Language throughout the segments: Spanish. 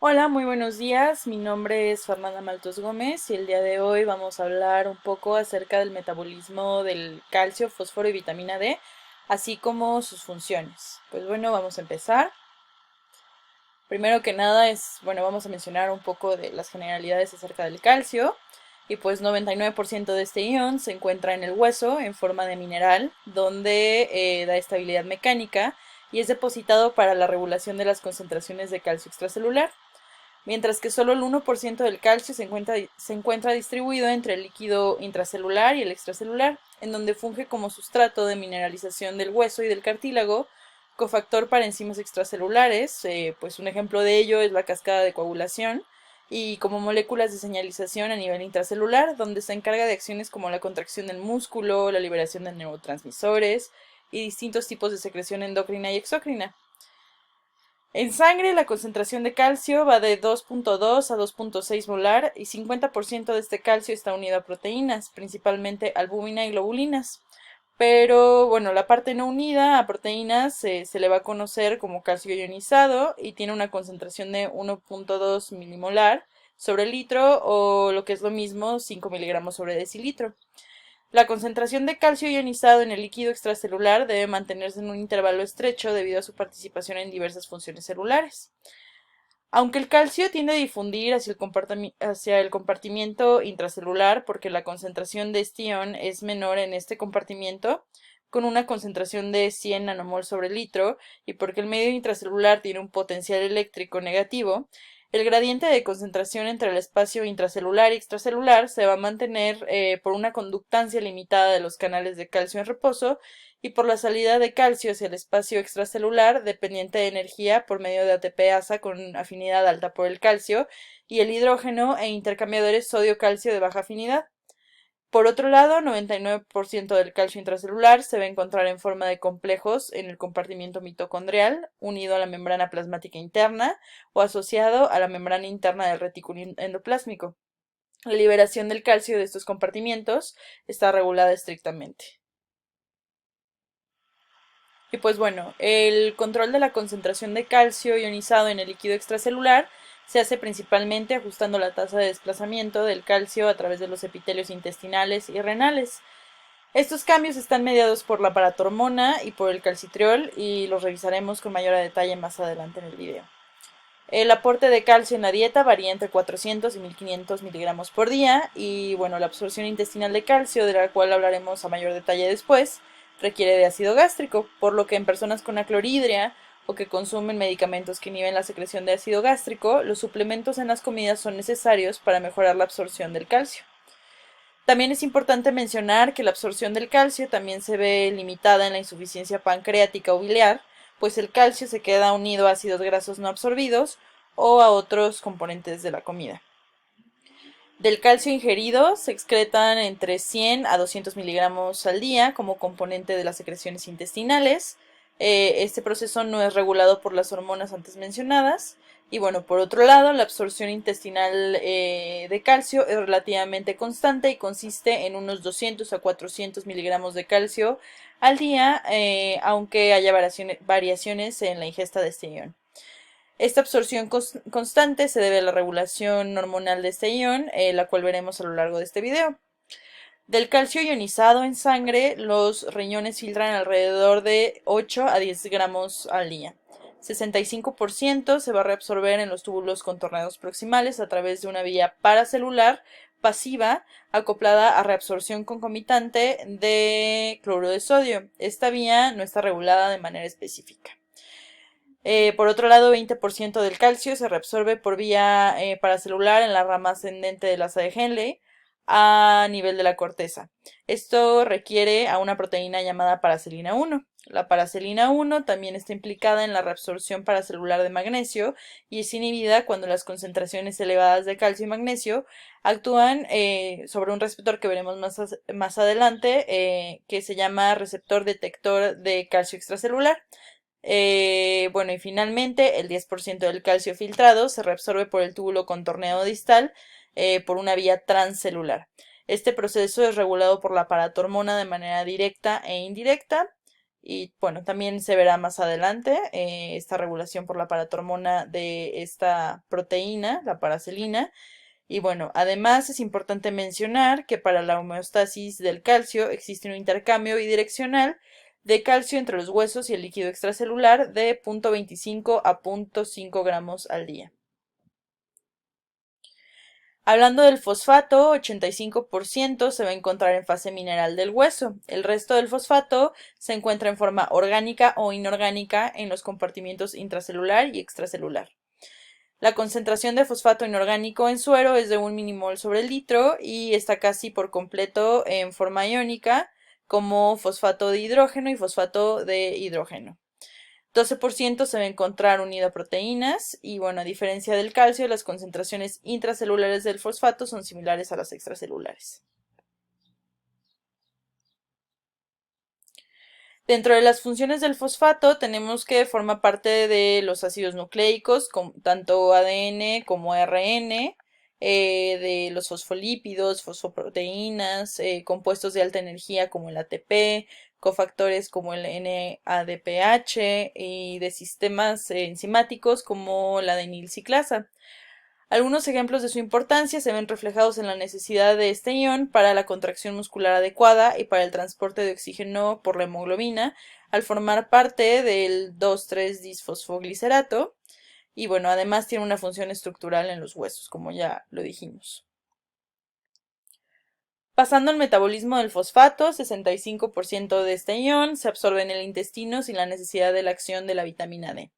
Hola, muy buenos días. Mi nombre es Fernanda Maltos Gómez y el día de hoy vamos a hablar un poco acerca del metabolismo del calcio, fósforo y vitamina D, así como sus funciones. Pues bueno, vamos a empezar. Primero que nada vamos a mencionar un poco de las generalidades acerca del calcio. Y pues 99% de este ion se encuentra en el hueso en forma de mineral, donde da estabilidad mecánica y es depositado para la regulación de las concentraciones de calcio extracelular, mientras que solo el 1% del calcio se encuentra distribuido entre el líquido intracelular y el extracelular, en donde funge como sustrato de mineralización del hueso y del cartílago, cofactor para enzimas extracelulares, pues un ejemplo de ello es la cascada de coagulación, y como moléculas de señalización a nivel intracelular, donde se encarga de acciones como la contracción del músculo, la liberación de neurotransmisores y distintos tipos de secreción endocrina y exócrina. En sangre, la concentración de calcio va de 2.2 a 2.6 molar y 50% de este calcio está unido a proteínas, principalmente albúmina y globulinas. Pero bueno, la parte no unida a proteínas se le va a conocer como calcio ionizado y tiene una concentración de 1.2 milimolar sobre litro, o lo que es lo mismo 5 miligramos sobre decilitro. La concentración de calcio ionizado en el líquido extracelular debe mantenerse en un intervalo estrecho debido a su participación en diversas funciones celulares. Aunque el calcio tiende a difundir hacia el compartimiento intracelular porque la concentración de este ion es menor en este compartimiento, con una concentración de 100 nanomol sobre litro, y porque el medio intracelular tiene un potencial eléctrico negativo, el gradiente de concentración entre el espacio intracelular y extracelular se va a mantener por una conductancia limitada de los canales de calcio en reposo y por la salida de calcio hacia el espacio extracelular dependiente de energía por medio de ATP-ASA con afinidad alta por el calcio y el hidrógeno e intercambiadores sodio-calcio de baja afinidad. Por otro lado, 99% del calcio intracelular se va a encontrar en forma de complejos en el compartimiento mitocondrial, unido a la membrana plasmática interna o asociado a la membrana interna del retículo endoplásmico. La liberación del calcio de estos compartimientos está regulada estrictamente. Y pues bueno, el control de la concentración de calcio ionizado en el líquido extracelular se hace principalmente ajustando la tasa de desplazamiento del calcio a través de los epitelios intestinales y renales. Estos cambios están mediados por la paratormona y por el calcitriol, y los revisaremos con mayor detalle más adelante en el video. El aporte de calcio en la dieta varía entre 400 y 1500 miligramos por día, y bueno, la absorción intestinal de calcio, de la cual hablaremos a mayor detalle después, requiere de ácido gástrico, por lo que en personas con acloridria o que consumen medicamentos que inhiben la secreción de ácido gástrico, los suplementos en las comidas son necesarios para mejorar la absorción del calcio. También es importante mencionar que la absorción del calcio también se ve limitada en la insuficiencia pancreática o biliar, pues el calcio se queda unido a ácidos grasos no absorbidos o a otros componentes de la comida. Del calcio ingerido se excretan entre 100 a 200 miligramos al día como componente de las secreciones intestinales. Este proceso no es regulado por las hormonas antes mencionadas. Y bueno, por otro lado, la absorción intestinal de calcio es relativamente constante y consiste en unos 200 a 400 miligramos de calcio al día, aunque haya variaciones en la ingesta de este ion. Esta absorción constante se debe a la regulación hormonal de este ion, la cual veremos a lo largo de este video. Del calcio ionizado en sangre, los riñones filtran alrededor de 8 a 10 gramos al día. 65% se va a reabsorber en los túbulos contorneados proximales a través de una vía paracelular pasiva acoplada a reabsorción concomitante de cloruro de sodio. Esta vía no está regulada de manera específica. Por otro lado, 20% del calcio se reabsorbe por vía paracelular en la rama ascendente de la asa de Henle a nivel de la corteza. Esto requiere a una proteína llamada paracelina 1. La paracelina 1 también está implicada en la reabsorción paracelular de magnesio y es inhibida cuando las concentraciones elevadas de calcio y magnesio actúan sobre un receptor que veremos más adelante, que se llama receptor detector de calcio extracelular. Bueno, y finalmente el 10% del calcio filtrado se reabsorbe por el túbulo contorneado distal por una vía transcelular. Este proceso es regulado por la paratormona de manera directa e indirecta. Y bueno, también se verá más adelante esta regulación por la paratormona de esta proteína, la paracelina. Y bueno, además es importante mencionar que para la homeostasis del calcio existe un intercambio bidireccional de calcio entre los huesos y el líquido extracelular de 0.25 a 0.5 gramos al día. Hablando del fosfato, 85% se va a encontrar en fase mineral del hueso. El resto del fosfato se encuentra en forma orgánica o inorgánica en los compartimientos intracelular y extracelular. La concentración de fosfato inorgánico en suero es de 1 milimol sobre el litro y está casi por completo en forma iónica como fosfato de hidrógeno y fosfato de hidrógeno. 12% se va a encontrar unido a proteínas y bueno, a diferencia del calcio, las concentraciones intracelulares del fosfato son similares a las extracelulares. Dentro de las funciones del fosfato tenemos que forma parte de los ácidos nucleicos, tanto ADN como ARN, de los fosfolípidos, fosfoproteínas, compuestos de alta energía como el ATP, cofactores como el NADPH y de sistemas enzimáticos como la adenilciclasa. Algunos ejemplos de su importancia se ven reflejados en la necesidad de este ion para la contracción muscular adecuada y para el transporte de oxígeno por la hemoglobina, al formar parte del 2,3-disfosfoglicerato. Y bueno, además tiene una función estructural en los huesos, como ya lo dijimos. Pasando al metabolismo del fosfato, 65% de este ion se absorbe en el intestino sin la necesidad de la acción de la vitamina D.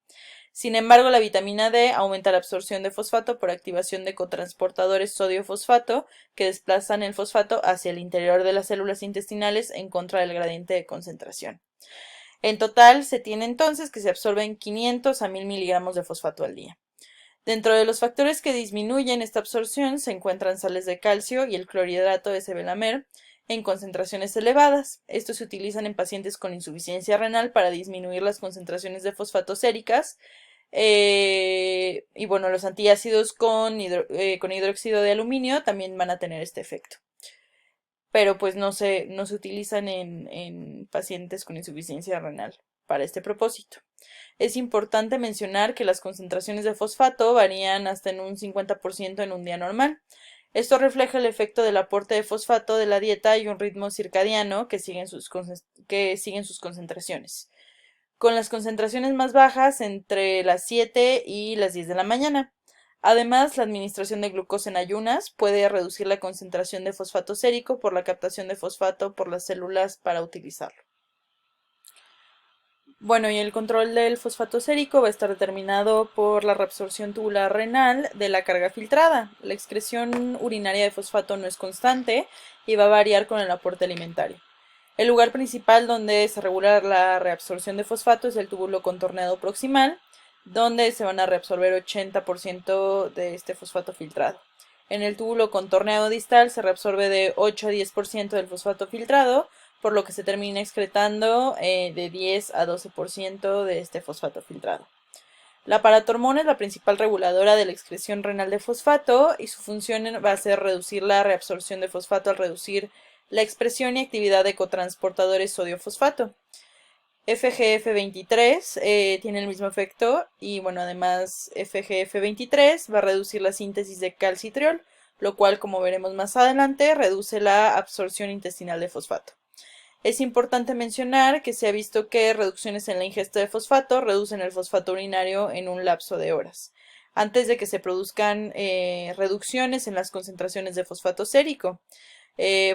Sin embargo, la vitamina D aumenta la absorción de fosfato por activación de cotransportadores sodio-fosfato que desplazan el fosfato hacia el interior de las células intestinales en contra del gradiente de concentración. En total, se tiene entonces que se absorben 500 a 1000 miligramos de fosfato al día. Dentro de los factores que disminuyen esta absorción se encuentran sales de calcio y el clorhidrato de sebelamer en concentraciones elevadas. Estos se utilizan en pacientes con insuficiencia renal para disminuir las concentraciones de fosfato séricas. Y bueno, los antiácidos con hidróxido de aluminio también van a tener este efecto. Pero pues no se utilizan en pacientes con insuficiencia renal para este propósito. Es importante mencionar que las concentraciones de fosfato varían hasta en un 50% en un día normal. Esto refleja el efecto del aporte de fosfato de la dieta y un ritmo circadiano que siguen sus concentraciones, con las concentraciones más bajas entre las 7 y las 10 de la mañana. Además, la administración de glucosa en ayunas puede reducir la concentración de fosfato sérico por la captación de fosfato por las células para utilizarlo. Bueno, y el control del fosfato sérico va a estar determinado por la reabsorción tubular renal de la carga filtrada. La excreción urinaria de fosfato no es constante y va a variar con el aporte alimentario. El lugar principal donde se regula la reabsorción de fosfato es el túbulo contorneado proximal, donde se van a reabsorber 80% de este fosfato filtrado. En el túbulo contorneado distal se reabsorbe de 8 a 10% del fosfato filtrado, por lo que se termina excretando de 10 a 12% de este fosfato filtrado. La paratormona es la principal reguladora de la excreción renal de fosfato y su función va a ser reducir la reabsorción de fosfato al reducir la expresión y actividad de cotransportadores sodio-fosfato. FGF23 tiene el mismo efecto y bueno, además FGF23 va a reducir la síntesis de calcitriol, lo cual, como veremos más adelante, reduce la absorción intestinal de fosfato. Es importante mencionar que se ha visto que reducciones en la ingesta de fosfato reducen el fosfato urinario en un lapso de horas, antes de que se produzcan reducciones en las concentraciones de fosfato sérico.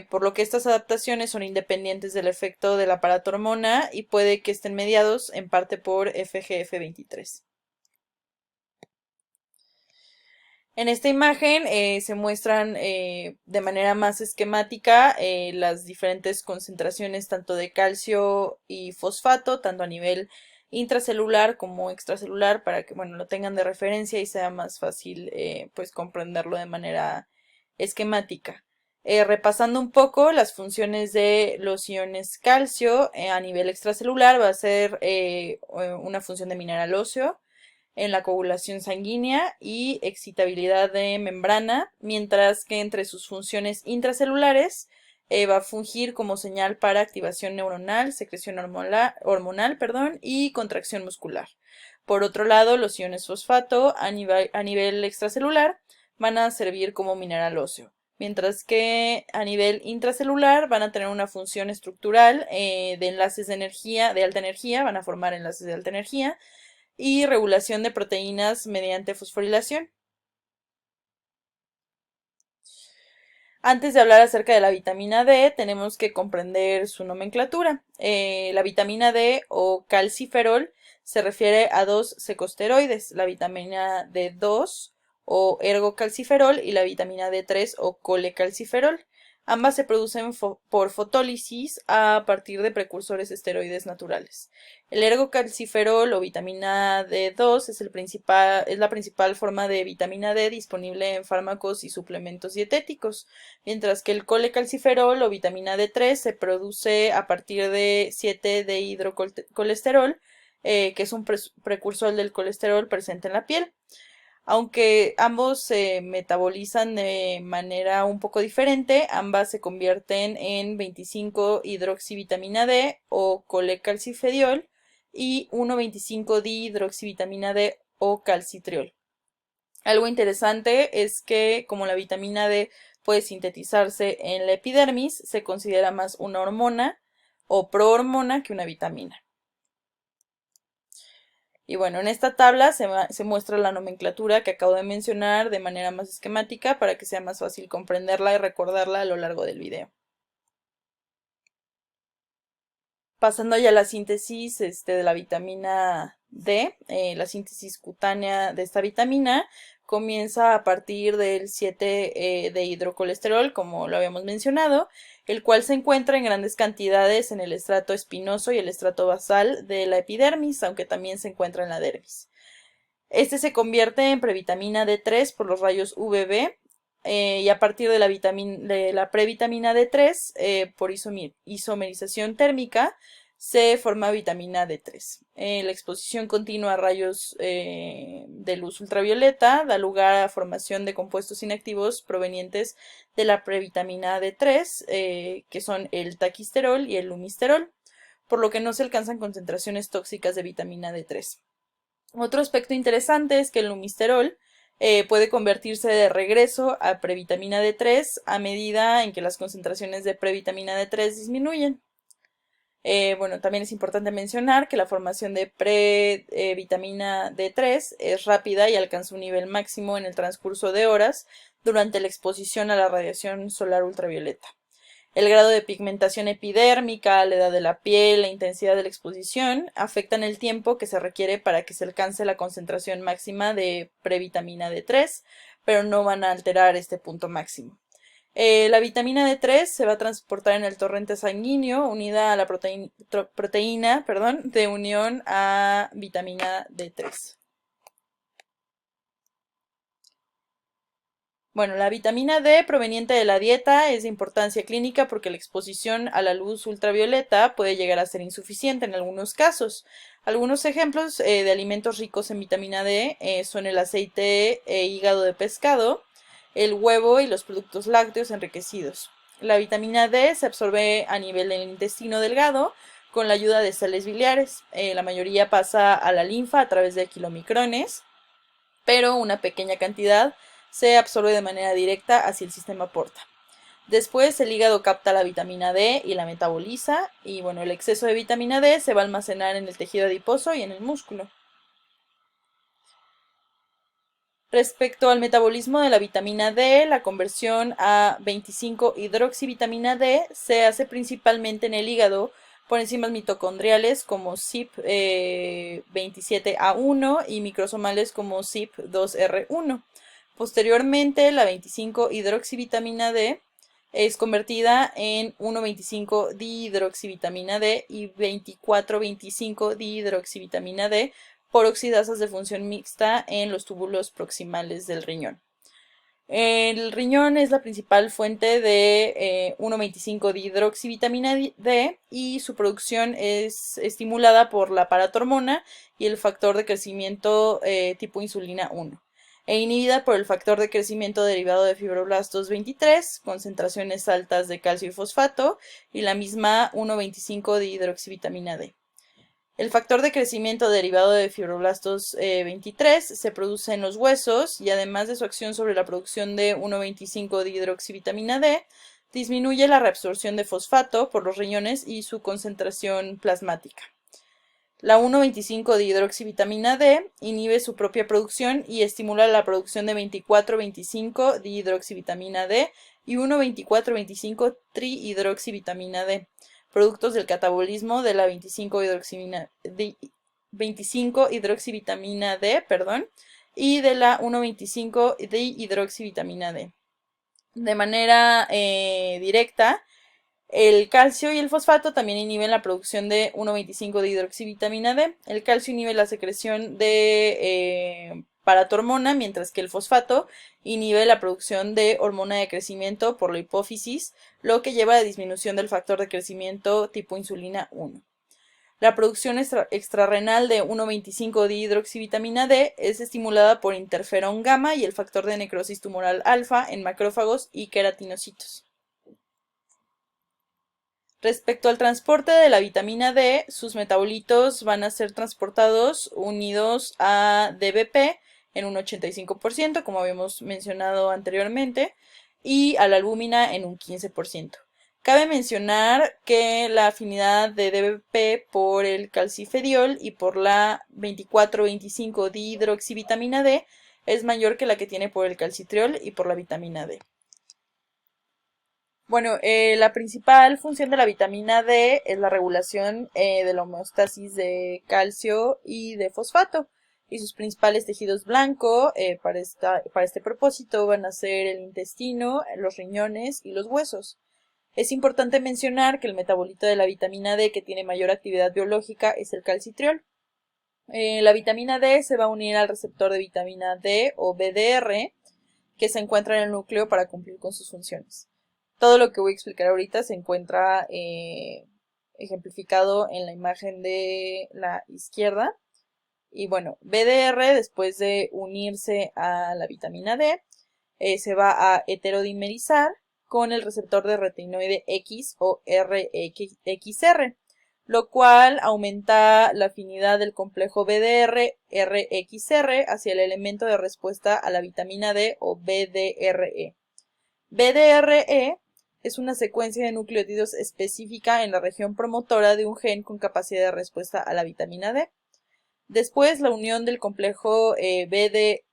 Por lo que estas adaptaciones son independientes del efecto de la paratormona y puede que estén mediados en parte por FGF23. En esta imagen se muestran de manera más esquemática las diferentes concentraciones tanto de calcio y fosfato, tanto a nivel intracelular como extracelular, para que bueno, lo tengan de referencia y sea más fácil pues comprenderlo de manera esquemática. Repasando un poco las funciones de los iones calcio a nivel extracelular, va a ser una función de mineral óseo en la coagulación sanguínea y excitabilidad de membrana, mientras que entre sus funciones intracelulares Va a fungir como señal para activación neuronal, secreción hormonal, perdón, y contracción muscular. Por otro lado, los iones fosfato a nivel extracelular van a servir como mineral óseo, mientras que a nivel intracelular van a tener una función estructural de enlaces de energía, de alta energía, van a formar enlaces de alta energía y regulación de proteínas mediante fosforilación. Antes de hablar acerca de la vitamina D, tenemos que comprender su nomenclatura. La vitamina D o calciferol se refiere a dos secosteroides, la vitamina D2 o ergocalciferol y la vitamina D3 o colecalciferol. Ambas se producen por fotólisis a partir de precursores esteroides naturales. El ergocalciferol o vitamina D2 es la principal forma de vitamina D disponible en fármacos y suplementos dietéticos, mientras que el colecalciferol o vitamina D3 se produce a partir de 7-dehidrocolesterol, que es un precursor del colesterol presente en la piel. Aunque ambos se metabolizan de manera un poco diferente, ambas se convierten en 25-hidroxivitamina D o colecalcifediol y 1,25-dihidroxivitamina D o calcitriol. Algo interesante es que como la vitamina D puede sintetizarse en la epidermis, se considera más una hormona o prohormona que una vitamina. Y bueno, en esta tabla se muestra la nomenclatura que acabo de mencionar de manera más esquemática para que sea más fácil comprenderla y recordarla a lo largo del video. Pasando ya a la síntesis de la vitamina D, la síntesis cutánea de esta vitamina comienza a partir del 7 de hidrocolesterol, como lo habíamos mencionado, el cual se encuentra en grandes cantidades en el estrato espinoso y el estrato basal de la epidermis, aunque también se encuentra en la dermis. Este se convierte en previtamina D3 por los rayos UVB y a partir de la previtamina D3 por isomerización térmica se forma vitamina D3. La exposición continua a rayos de luz ultravioleta da lugar a formación de compuestos inactivos provenientes de la previtamina D3, que son el taquisterol y el lumisterol, por lo que no se alcanzan concentraciones tóxicas de vitamina D3. Otro aspecto interesante es que el lumisterol puede convertirse de regreso a previtamina D3 a medida en que las concentraciones de previtamina D3 disminuyen. Bueno, también es importante mencionar que la formación de previtamina D3 es rápida y alcanza un nivel máximo en el transcurso de horas durante la exposición a la radiación solar ultravioleta. El grado de pigmentación epidérmica, la edad de la piel, la intensidad de la exposición afectan el tiempo que se requiere para que se alcance la concentración máxima de previtamina D3, pero no van a alterar este punto máximo. La vitamina D3 se va a transportar en el torrente sanguíneo unida a la proteína de unión a vitamina D3. Bueno, la vitamina D proveniente de la dieta es de importancia clínica porque la exposición a la luz ultravioleta puede llegar a ser insuficiente en algunos casos. Algunos ejemplos de alimentos ricos en vitamina D son el aceite e hígado de pescado, el huevo y los productos lácteos enriquecidos. La vitamina D se absorbe a nivel del intestino delgado con la ayuda de sales biliares. La mayoría pasa a la linfa a través de kilomicrones, pero una pequeña cantidad se absorbe de manera directa hacia el sistema porta. Después el hígado capta la vitamina D y la metaboliza y bueno, el exceso de vitamina D se va a almacenar en el tejido adiposo y en el músculo. Respecto al metabolismo de la vitamina D, la conversión a 25-hidroxivitamina D se hace principalmente en el hígado por enzimas mitocondriales como CYP27A1 y microsomales como CYP2R1. Posteriormente, la 25-hidroxivitamina D es convertida en 1,25-dihidroxivitamina D y 24,25-dihidroxivitamina D por oxidasas de función mixta en los túbulos proximales del riñón. El riñón es la principal fuente de 1,25-dihidroxivitamina D y su producción es estimulada por la paratormona y el factor de crecimiento tipo insulina 1. e inhibida por el factor de crecimiento derivado de fibroblastos 23, concentraciones altas de calcio y fosfato, y la misma 1,25 de hidroxivitamina D. El factor de crecimiento derivado de fibroblastos 23 se produce en los huesos y además de su acción sobre la producción de 1,25 de hidroxivitamina D, disminuye la reabsorción de fosfato por los riñones y su concentración plasmática. La 1,25 de hidroxivitamina D inhibe su propia producción y estimula la producción de 24,25 de hidroxivitamina D y 1,24,25 trihidroxivitamina D, productos del catabolismo de la 25 hidroxivitamina D, y de la 1,25 de hidroxivitamina D. De manera directa, el calcio y el fosfato también inhiben la producción de 1,25 de hidroxivitamina D. El calcio inhibe la secreción de paratormona, mientras que el fosfato inhibe la producción de hormona de crecimiento por la hipófisis, lo que lleva a la disminución del factor de crecimiento tipo insulina 1. La producción extrarrenal de 1,25 de hidroxivitamina D es estimulada por interferón gamma y el factor de necrosis tumoral alfa en macrófagos y queratinocitos. Respecto al transporte de la vitamina D, sus metabolitos van a ser transportados unidos a DBP en un 85%, como habíamos mencionado anteriormente, y a la albúmina en un 15%. Cabe mencionar que la afinidad de DBP por el calcifediol y por la 24,25 dihidroxivitamina D es mayor que la que tiene por el calcitriol y por la vitamina D. Bueno, la principal función de la vitamina D es la regulación de la homeostasis de calcio y de fosfato. Y sus principales tejidos blancos para este propósito van a ser el intestino, los riñones y los huesos. Es importante mencionar que el metabolito de la vitamina D que tiene mayor actividad biológica es el calcitriol. La vitamina D se va a unir al receptor de vitamina D o BDR que se encuentra en el núcleo para cumplir con sus funciones. Todo lo que voy a explicar ahorita se encuentra ejemplificado en la imagen de la izquierda. Y bueno, BDR, después de unirse a la vitamina D, se va a heterodimerizar con el receptor de retinoide X o RXR, lo cual aumenta la afinidad del complejo BDR-RXR hacia el elemento de respuesta a la vitamina D o BDRE. BDRE es una secuencia de nucleótidos específica en la región promotora de un gen con capacidad de respuesta a la vitamina D. Después, la unión del complejo BDR-RXR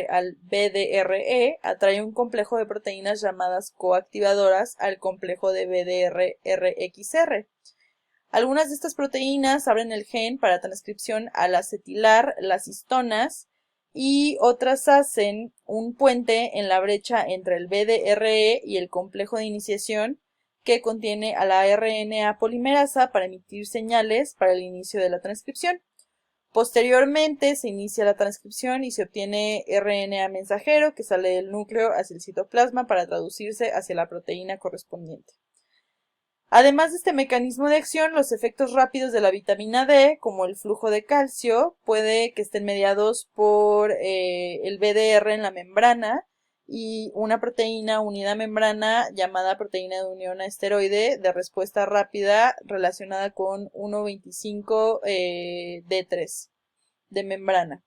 al BDRE atrae un complejo de proteínas llamadas coactivadoras al complejo de BDR-RXR. Algunas de estas proteínas abren el gen para transcripción al acetilar las histonas y otras hacen un puente en la brecha entre el BDRE y el complejo de iniciación que contiene a la RNA polimerasa para emitir señales para el inicio de la transcripción. Posteriormente se inicia la transcripción y se obtiene RNA mensajero que sale del núcleo hacia el citoplasma para traducirse hacia la proteína correspondiente. Además de este mecanismo de acción, los efectos rápidos de la vitamina D, como el flujo de calcio, puede que estén mediados por el BDR en la membrana y una proteína unida a membrana llamada proteína de unión a esteroide de respuesta rápida relacionada con 1,25 D3 de membrana.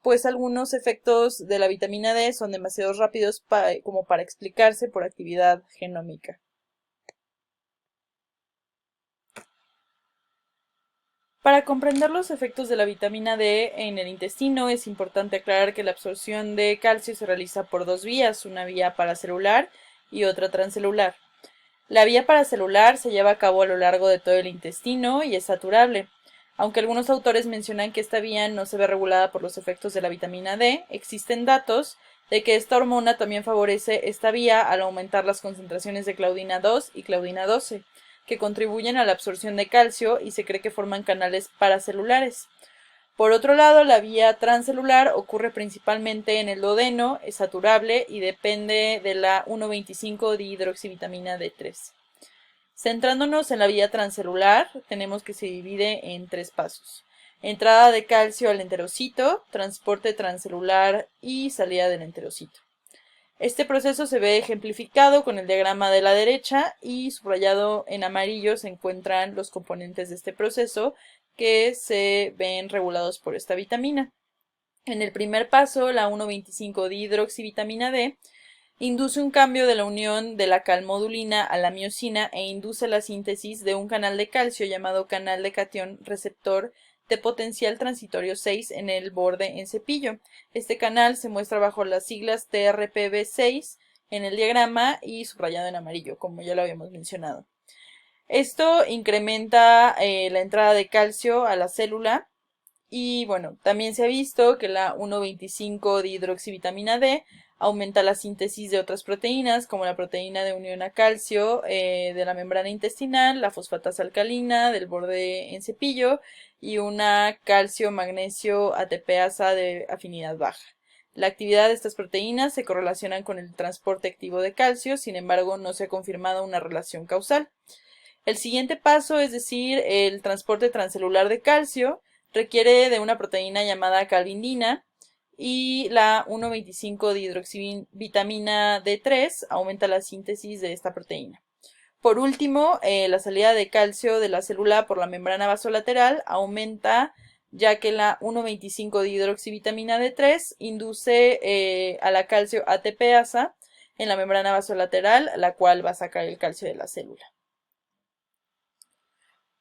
Pues algunos efectos de la vitamina D son demasiado rápidos como para explicarse por actividad genómica. Para comprender los efectos de la vitamina D en el intestino es importante aclarar que la absorción de calcio se realiza por dos vías, una vía paracelular y otra transcelular. La vía paracelular se lleva a cabo a lo largo de todo el intestino y es saturable. Aunque algunos autores mencionan que esta vía no se ve regulada por los efectos de la vitamina D, existen datos de que esta hormona también favorece esta vía al aumentar las concentraciones de claudina 2 y claudina 12, que contribuyen a la absorción de calcio y se cree que forman canales paracelulares. Por otro lado, la vía transcelular ocurre principalmente en el duodeno, es saturable y depende de la 1,25 dihidroxivitamina D3. Centrándonos en la vía transcelular, tenemos que se divide en tres pasos. entrada de calcio al enterocito, transporte transcelular y salida del enterocito. Este proceso se ve ejemplificado con el diagrama de la derecha y subrayado en amarillo se encuentran los componentes de este proceso que se ven regulados por esta vitamina. En el primer paso, la 1,25-dihidroxivitamina D induce un cambio de la unión de la calmodulina a la miosina e induce la síntesis de un canal de calcio llamado canal de catión receptor de potencial transitorio 6 en el borde en cepillo. Este canal se muestra bajo las siglas TRPV6 en el diagrama y subrayado en amarillo, como ya lo habíamos mencionado. Esto incrementa la entrada de calcio a la célula y bueno, también se ha visto que la 1,25-dihidroxivitamina D aumenta la síntesis de otras proteínas, como la proteína de unión a calcio de la membrana intestinal, la fosfatasa alcalina del borde en cepillo y una calcio-magnesio ATPasa de afinidad baja. La actividad de estas proteínas se correlaciona con el transporte activo de calcio, sin embargo, no se ha confirmado una relación causal. El siguiente paso, es decir, el transporte transcelular de calcio, requiere de una proteína llamada calvindina y la 1,25-dihidroxivitamina D3 aumenta la síntesis de esta proteína. Por último, la salida de calcio de la célula por la membrana vasolateral aumenta ya que la 1,25-dihidroxivitamina D3 induce a la calcio ATPasa en la membrana vasolateral, la cual va a sacar el calcio de la célula.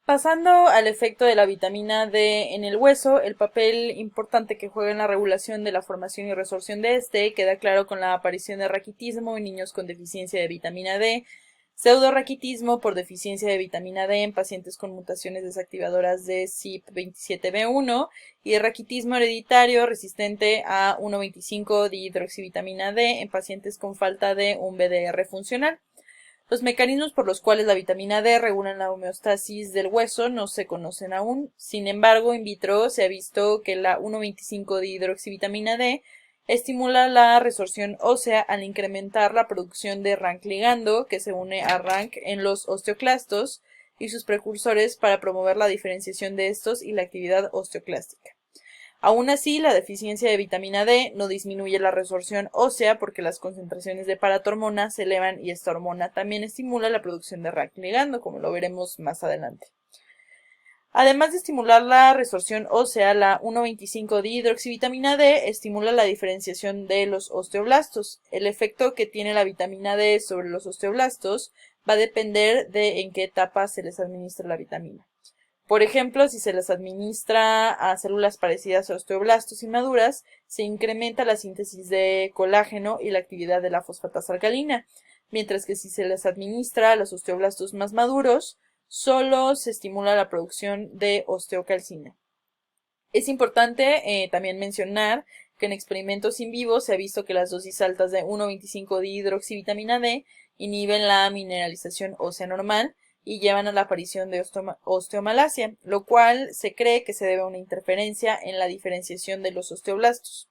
Pasando al efecto de la vitamina D en el hueso, el papel importante que juega en la regulación de la formación y resorción de este queda claro con la aparición de raquitismo en niños con deficiencia de vitamina D, pseudorraquitismo por deficiencia de vitamina D en pacientes con mutaciones desactivadoras de CYP27B1 y raquitismo hereditario resistente a 1,25-dihidroxivitamina D en pacientes con falta de un BDR funcional. Los mecanismos por los cuales la vitamina D regula la homeostasis del hueso no se conocen aún. Sin embargo, in vitro se ha visto que la 1,25-dihidroxivitamina D estimula la resorción ósea al incrementar la producción de RANK ligando, que se une a RANK en los osteoclastos y sus precursores para promover la diferenciación de estos y la actividad osteoclástica. Aún así, la deficiencia de vitamina D no disminuye la resorción ósea porque las concentraciones de paratormona se elevan y esta hormona también estimula la producción de RANK ligando, como lo veremos más adelante. Además de estimular la resorción ósea, la 1,25-dihidroxivitamina D estimula la diferenciación de los osteoblastos. El efecto que tiene la vitamina D sobre los osteoblastos va a depender de en qué etapa se les administra la vitamina. Por ejemplo, si se les administra a células parecidas a osteoblastos inmaduras, se incrementa la síntesis de colágeno y la actividad de la fosfatasa alcalina, mientras que si se les administra a los osteoblastos más maduros, solo se estimula la producción de osteocalcina. Es importante también mencionar que en experimentos in vivo se ha visto que las dosis altas de 1,25-dihidroxivitamina D inhiben la mineralización ósea normal y llevan a la aparición de osteomalacia, lo cual se cree que se debe a una interferencia en la diferenciación de los osteoblastos.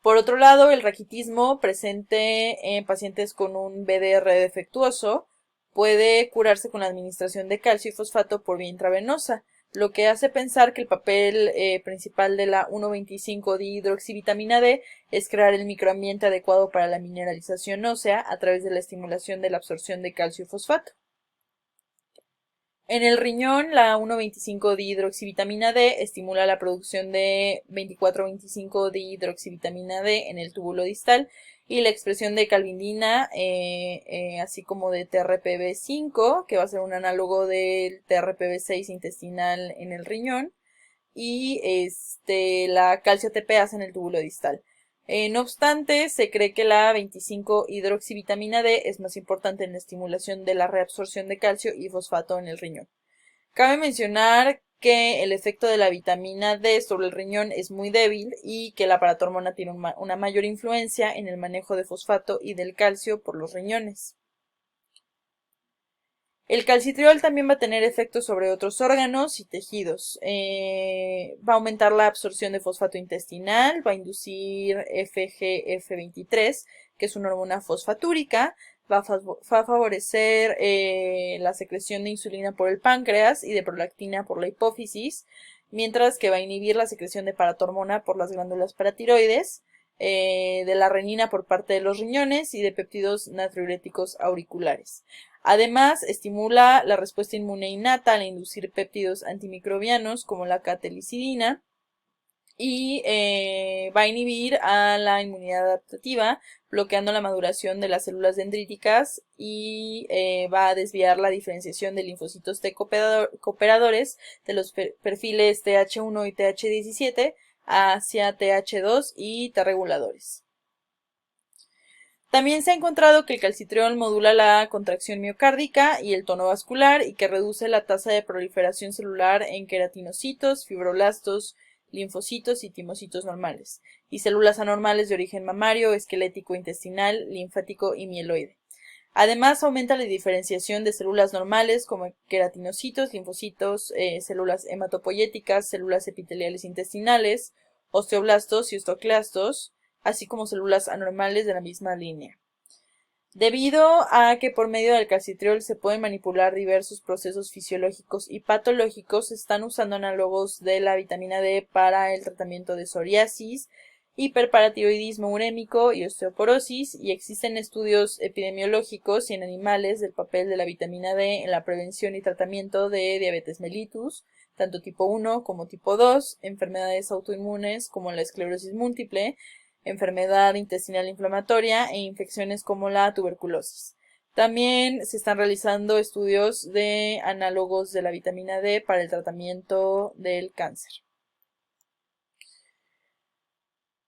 Por otro lado, el raquitismo presente en pacientes con un BDR defectuoso puede curarse con la administración de calcio y fosfato por vía intravenosa, lo que hace pensar que el papel principal de la 1,25-dihidroxivitamina D es crear el microambiente adecuado para la mineralización ósea a través de la estimulación de la absorción de calcio y fosfato. En el riñón, la 1,25-dihidroxivitamina D estimula la producción de 24,25-dihidroxivitamina D en el túbulo distal y la expresión de calvindina, así como de TRPV5, que va a ser un análogo del TRPV6 intestinal en el riñón, y la calcio-ATPasa en el túbulo distal. No obstante, se cree que la 25-hidroxivitamina D es más importante en la estimulación de la reabsorción de calcio y fosfato en el riñón. Cabe mencionar que el efecto de la vitamina D sobre el riñón es muy débil y que la paratormona tiene una mayor influencia en el manejo de fosfato y del calcio por los riñones. El calcitriol también va a tener efectos sobre otros órganos y tejidos. Va a aumentar la absorción de fosfato intestinal, va a inducir FGF23, que es una hormona fosfatúrica, va a favorecer la secreción de insulina por el páncreas y de prolactina por la hipófisis, mientras que va a inhibir la secreción de paratormona por las glándulas paratiroides, de la renina por parte de los riñones y de péptidos natriuréticos auriculares. Además, estimula la respuesta inmune innata al inducir péptidos antimicrobianos como la catelicidina y va a inhibir a la inmunidad adaptativa, bloqueando la maduración de las células dendríticas y va a desviar la diferenciación de linfocitos T cooperadores de los perfiles TH1 y TH17 hacia TH2 y T reguladores. También se ha encontrado que el calcitriol modula la contracción miocárdica y el tono vascular y que reduce la tasa de proliferación celular en queratinocitos, fibroblastos, linfocitos y timocitos normales, y células anormales de origen mamario, esquelético, intestinal, linfático y mieloide. Además, aumenta la diferenciación de células normales como queratinocitos, linfocitos, células hematopoyéticas, células epiteliales intestinales, osteoblastos y osteoclastos, así como células anormales de la misma línea. Debido a que por medio del calcitriol se pueden manipular diversos procesos fisiológicos y patológicos, se están usando análogos de la vitamina D para el tratamiento de psoriasis, hiperparatiroidismo urémico y osteoporosis, y existen estudios epidemiológicos y en animales del papel de la vitamina D en la prevención y tratamiento de diabetes mellitus, tanto tipo 1 como tipo 2, enfermedades autoinmunes como la esclerosis múltiple, enfermedad intestinal inflamatoria e infecciones como la tuberculosis. También se están realizando estudios de análogos de la vitamina D para el tratamiento del cáncer.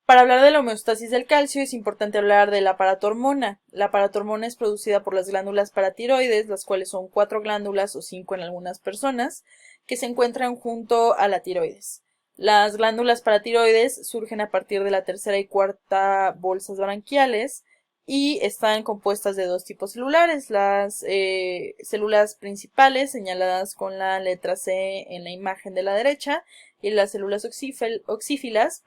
Para hablar de la homeostasis del calcio es importante hablar de la paratormona. La paratormona es producida por las glándulas paratiroides, las cuales son 4 glándulas o 5 en algunas personas, que se encuentran junto a la tiroides. Las glándulas paratiroides surgen a partir de la tercera y cuarta bolsas branquiales y están compuestas de dos tipos celulares, las células principales señaladas con la letra C en la imagen de la derecha y las células oxífilas,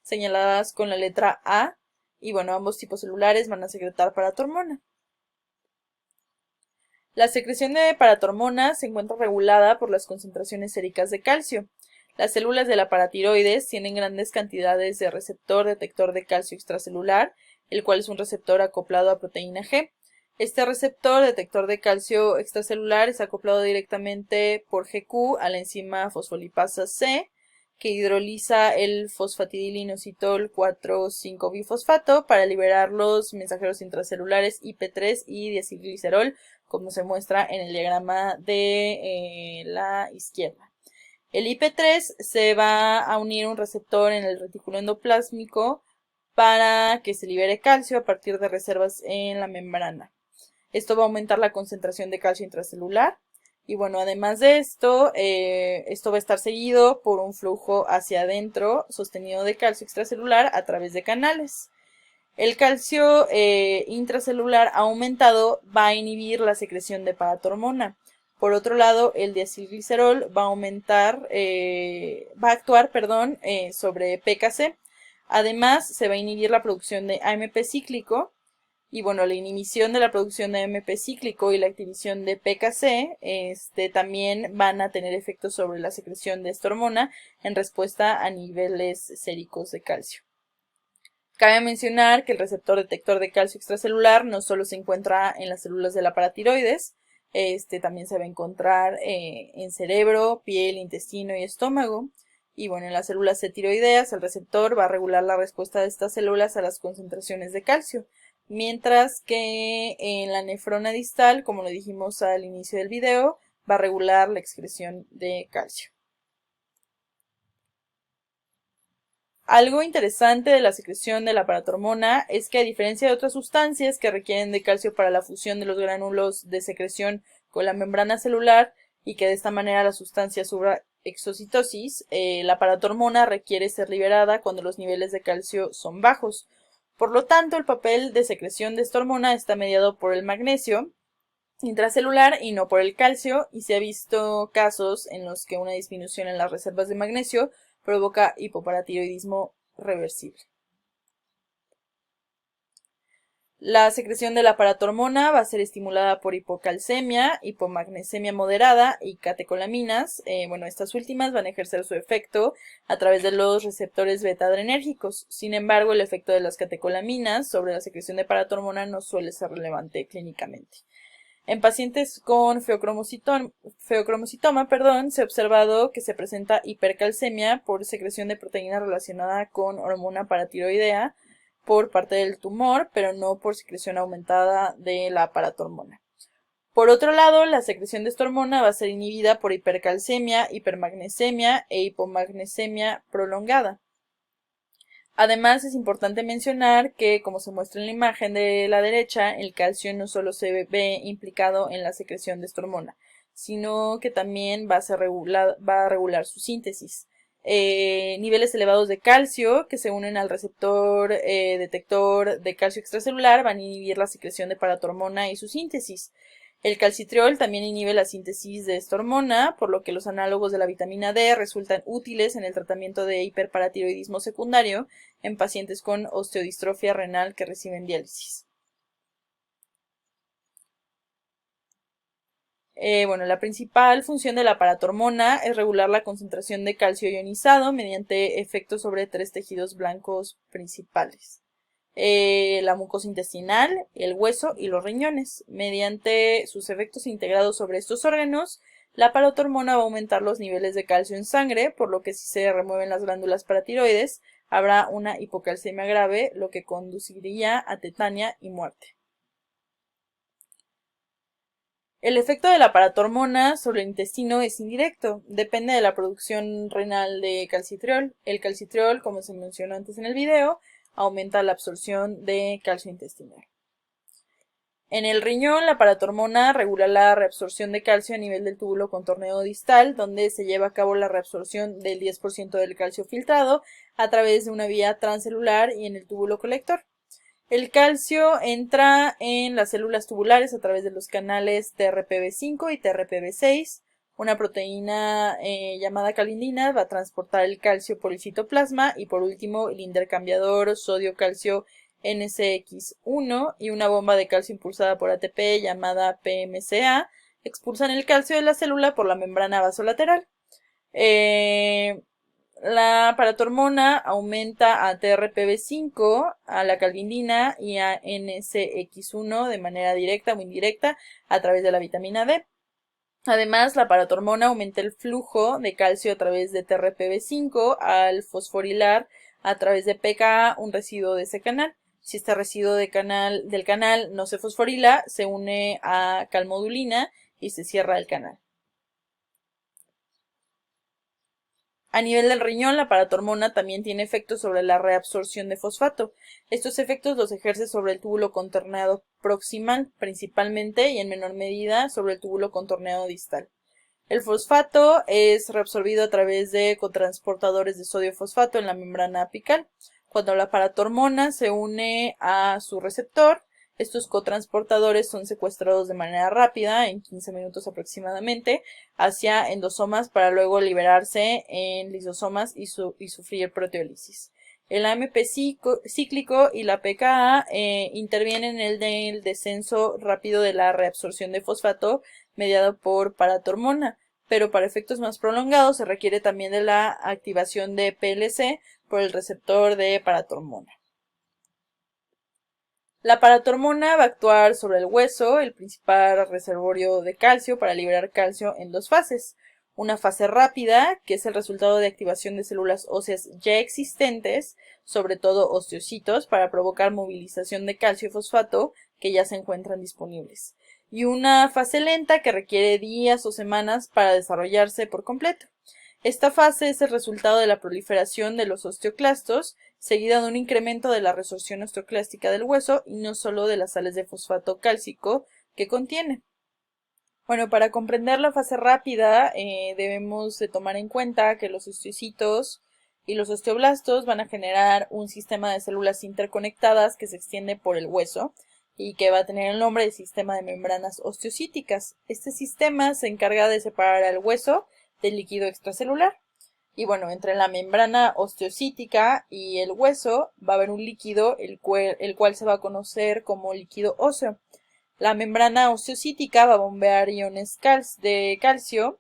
señaladas con la letra A, y bueno, ambos tipos celulares van a secretar paratormona. La secreción de paratormona se encuentra regulada por las concentraciones séricas de calcio. Las células de la paratiroides tienen grandes cantidades de receptor detector de calcio extracelular, el cual es un receptor acoplado a proteína G. Este receptor detector de calcio extracelular es acoplado directamente por GQ a la enzima fosfolipasa C, que hidroliza el fosfatidilinositol 4,5-bifosfato para liberar los mensajeros intracelulares IP3 y diacilglicerol, como se muestra en el diagrama de la izquierda. El IP3 se va a unir a un receptor en el retículo endoplásmico para que se libere calcio a partir de reservas en la membrana. Esto va a aumentar la concentración de calcio intracelular. Y bueno, además de esto, esto va a estar seguido por un flujo hacia adentro sostenido de calcio extracelular a través de canales. El calcio intracelular aumentado va a inhibir la secreción de paratormona. Por otro lado, el diacilglicerol va a actuar sobre PKC. Además, se va a inhibir la producción de AMP cíclico. Y bueno, la inhibición de la producción de AMP cíclico y la activación de PKC también van a tener efectos sobre la secreción de esta hormona en respuesta a niveles séricos de calcio. Cabe mencionar que el receptor detector de calcio extracelular no solo se encuentra en las células de la paratiroides, también se va a encontrar en cerebro, piel, intestino y estómago. Y bueno, en las células C tiroideas el receptor va a regular la respuesta de estas células a las concentraciones de calcio, mientras que en la nefrona distal, como lo dijimos al inicio del video, va a regular la excreción de calcio. Algo interesante de la secreción de la paratormona es que a diferencia de otras sustancias que requieren de calcio para la fusión de los gránulos de secreción con la membrana celular y que de esta manera la sustancia sufra exocitosis, la paratormona requiere ser liberada cuando los niveles de calcio son bajos. Por lo tanto, el papel de secreción de esta hormona está mediado por el magnesio intracelular y no por el calcio, y se ha visto casos en los que una disminución en las reservas de magnesio provoca hipoparatiroidismo reversible. La secreción de la paratormona va a ser estimulada por hipocalcemia, hipomagnesemia moderada y catecolaminas. Bueno, estas últimas van a ejercer su efecto a través de los receptores beta-adrenérgicos. Sin embargo, el efecto de las catecolaminas sobre la secreción de paratormona no suele ser relevante clínicamente. En pacientes con feocromocitoma, se ha observado que se presenta hipercalcemia por secreción de proteína relacionada con hormona paratiroidea por parte del tumor, pero no por secreción aumentada de la paratormona. Por otro lado, la secreción de esta hormona va a ser inhibida por hipercalcemia, hipermagnesemia e hipomagnesemia prolongada. Además, es importante mencionar que, como se muestra en la imagen de la derecha, el calcio no solo se ve implicado en la secreción de esta hormona, sino que también va a regular su síntesis. Niveles elevados de calcio que se unen al receptor detector de calcio extracelular van a inhibir la secreción de paratormona y su síntesis. El calcitriol también inhibe la síntesis de esta hormona, por lo que los análogos de la vitamina D resultan útiles en el tratamiento de hiperparatiroidismo secundario en pacientes con osteodistrofia renal que reciben diálisis. Bueno, la principal función de la paratormona es regular la concentración de calcio ionizado mediante efectos sobre tres tejidos blancos principales. La mucosa intestinal, el hueso y los riñones. Mediante sus efectos integrados sobre estos órganos, la paratormona va a aumentar los niveles de calcio en sangre, por lo que si se remueven las glándulas paratiroides, habrá una hipocalcemia grave, lo que conduciría a tetania y muerte. El efecto de la paratormona sobre el intestino es indirecto, depende de la producción renal de calcitriol. El calcitriol, como se mencionó antes en el video, aumenta la absorción de calcio intestinal. En el riñón, la paratormona regula la reabsorción de calcio a nivel del túbulo contorneo distal, donde se lleva a cabo la reabsorción del 10% del calcio filtrado a través de una vía transcelular y en el túbulo colector. El calcio entra en las células tubulares a través de los canales TRPV5 y TRPV6. Una proteína llamada calindina va a transportar el calcio por el citoplasma y por último el intercambiador sodio-calcio NCX1 y una bomba de calcio impulsada por ATP llamada PMCA expulsan el calcio de la célula por la membrana vasolateral. La paratormona aumenta a TRPV5, a la calindina y a NCX1 de manera directa o indirecta a través de la vitamina D. Además, la paratormona aumenta el flujo de calcio a través de TRPV5 al fosforilar a través de pKa, un residuo de ese canal. Si este residuo del canal no se fosforila, se une a calmodulina y se cierra el canal. A nivel del riñón, la paratormona también tiene efectos sobre la reabsorción de fosfato. Estos efectos los ejerce sobre el túbulo contorneado proximal, principalmente y en menor medida sobre el túbulo contorneado distal. El fosfato es reabsorbido a través de cotransportadores de sodio fosfato en la membrana apical. Cuando la paratormona se une a su receptor, estos cotransportadores son secuestrados de manera rápida, en 15 minutos aproximadamente, hacia endosomas para luego liberarse en lisosomas y sufrir proteólisis. El AMP cíclico y la pKa intervienen en el descenso rápido de la reabsorción de fosfato mediado por paratormona, pero para efectos más prolongados se requiere también de la activación de PLC por el receptor de paratormona. La paratormona va a actuar sobre el hueso, el principal reservorio de calcio, para liberar calcio en dos fases. Una fase rápida, que es el resultado de activación de células óseas ya existentes, sobre todo osteocitos, para provocar movilización de calcio y fosfato que ya se encuentran disponibles. Y una fase lenta que requiere días o semanas para desarrollarse por completo. Esta fase es el resultado de la proliferación de los osteoclastos, seguida de un incremento de la resorción osteoclástica del hueso y no solo de las sales de fosfato cálcico que contiene. Bueno, para comprender la fase rápida debemos de tomar en cuenta que los osteocitos y los osteoblastos van a generar un sistema de células interconectadas que se extiende por el hueso y que va a tener el nombre de sistema de membranas osteocíticas. Este sistema se encarga de separar al hueso del líquido extracelular. Y bueno, entre la membrana osteocítica y el hueso va a haber un líquido, el cual se va a conocer como líquido óseo. La membrana osteocítica va a bombear iones de calcio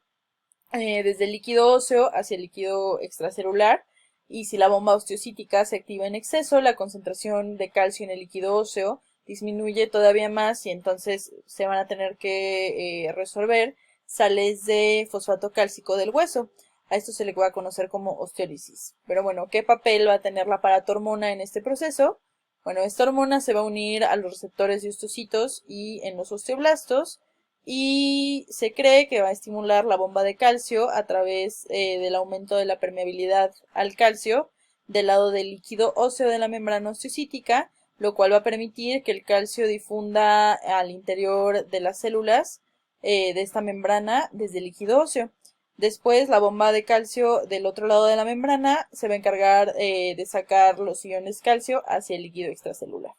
desde el líquido óseo hacia el líquido extracelular, y si la bomba osteocítica se activa en exceso, la concentración de calcio en el líquido óseo disminuye todavía más y entonces se van a tener que resolver sales de fosfato cálcico del hueso. A esto se le va a conocer como osteólisis. Pero bueno, ¿qué papel va a tener la paratormona en este proceso? Bueno, esta hormona se va a unir a los receptores de osteocitos y en los osteoblastos, y se cree que va a estimular la bomba de calcio a través del aumento de la permeabilidad al calcio del lado del líquido óseo de la membrana osteocítica, lo cual va a permitir que el calcio difunda al interior de las células de esta membrana desde el líquido óseo. Después, la bomba de calcio del otro lado de la membrana se va a encargar de sacar los iones calcio hacia el líquido extracelular.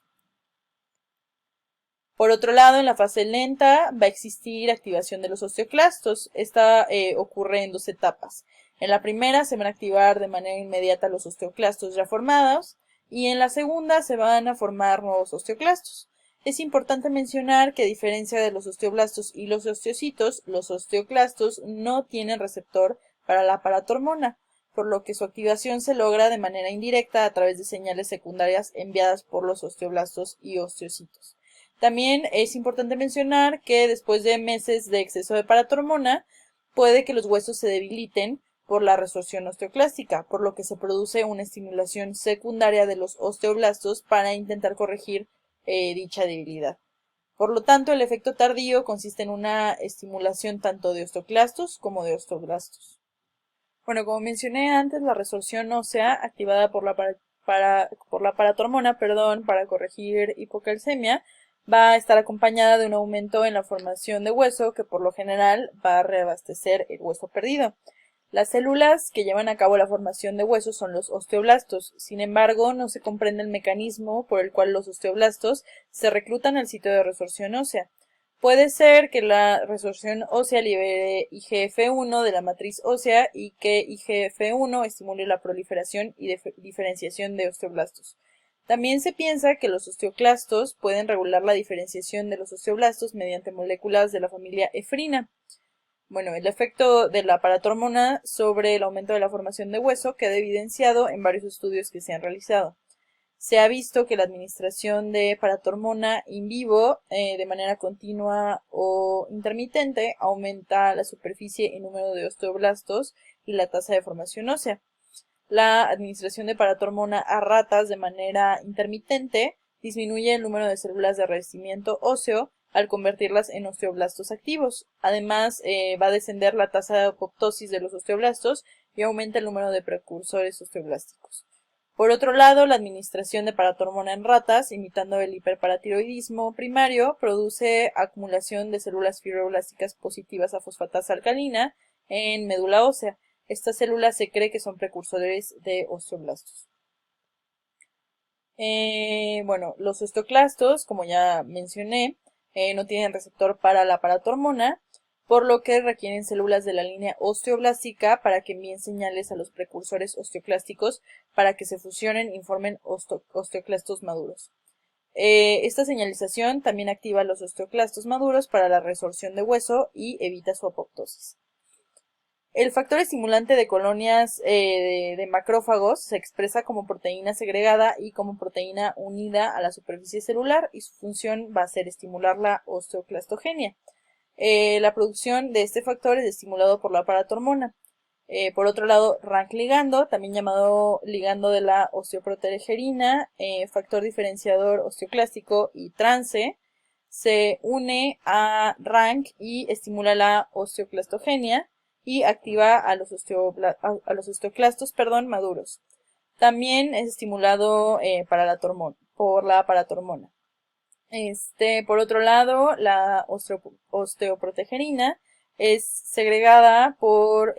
Por otro lado, en la fase lenta va a existir activación de los osteoclastos. Esta ocurre en dos etapas. En la primera se van a activar de manera inmediata los osteoclastos ya formados, y en la segunda se van a formar nuevos osteoclastos. Es importante mencionar que, a diferencia de los osteoblastos y los osteocitos, los osteoclastos no tienen receptor para la paratormona, por lo que su activación se logra de manera indirecta a través de señales secundarias enviadas por los osteoblastos y osteocitos. También es importante mencionar que después de meses de exceso de paratormona, puede que los huesos se debiliten por la resorción osteoclástica, por lo que se produce una estimulación secundaria de los osteoblastos para intentar corregir dicha debilidad. Por lo tanto, el efecto tardío consiste en una estimulación tanto de osteoclastos como de osteoblastos. Bueno, como mencioné antes, la resorción ósea activada por la paratormona, para corregir hipocalcemia, va a estar acompañada de un aumento en la formación de hueso, que por lo general va a reabastecer el hueso perdido. Las células que llevan a cabo la formación de huesos son los osteoblastos. Sin embargo, no se comprende el mecanismo por el cual los osteoblastos se reclutan al sitio de resorción ósea. Puede ser que la resorción ósea libere IGF-1 de la matriz ósea y que IGF-1 estimule la proliferación y diferenciación de osteoblastos. También se piensa que los osteoclastos pueden regular la diferenciación de los osteoblastos mediante moléculas de la familia efrina. Bueno, el efecto de la paratormona sobre el aumento de la formación de hueso queda evidenciado en varios estudios que se han realizado. Se ha visto que la administración de paratormona in vivo de manera continua o intermitente aumenta la superficie y número de osteoblastos y la tasa de formación ósea. La administración de paratormona a ratas de manera intermitente disminuye el número de células de revestimiento óseo al convertirlas en osteoblastos activos. Además, va a descender la tasa de apoptosis de los osteoblastos y aumenta el número de precursores osteoblásticos. Por otro lado, la administración de paratormona en ratas, imitando el hiperparatiroidismo primario, produce acumulación de células fibroblásticas positivas a fosfatasa alcalina en médula ósea. Estas células se cree que son precursores de osteoblastos. Bueno, los osteoclastos, como ya mencioné, no tienen receptor para la paratormona, por lo que requieren células de la línea osteoblástica para que envíen señales a los precursores osteoclásticos para que se fusionen y formen osteoclastos maduros. Esta señalización también activa los osteoclastos maduros para la resorción de hueso y evita su apoptosis. El factor estimulante de colonias de macrófagos se expresa como proteína segregada y como proteína unida a la superficie celular, y su función va a ser estimular la osteoclastogenia. La producción de este factor es estimulado por la paratormona. Por otro lado, RANK ligando, también llamado ligando de la osteoprotegerina, factor diferenciador osteoclástico y trance, se une a RANK y estimula la osteoclastogenia y activa a los osteoclastos maduros. También es estimulado por la paratormona. Por otro lado, la osteoprotegerina es segregada por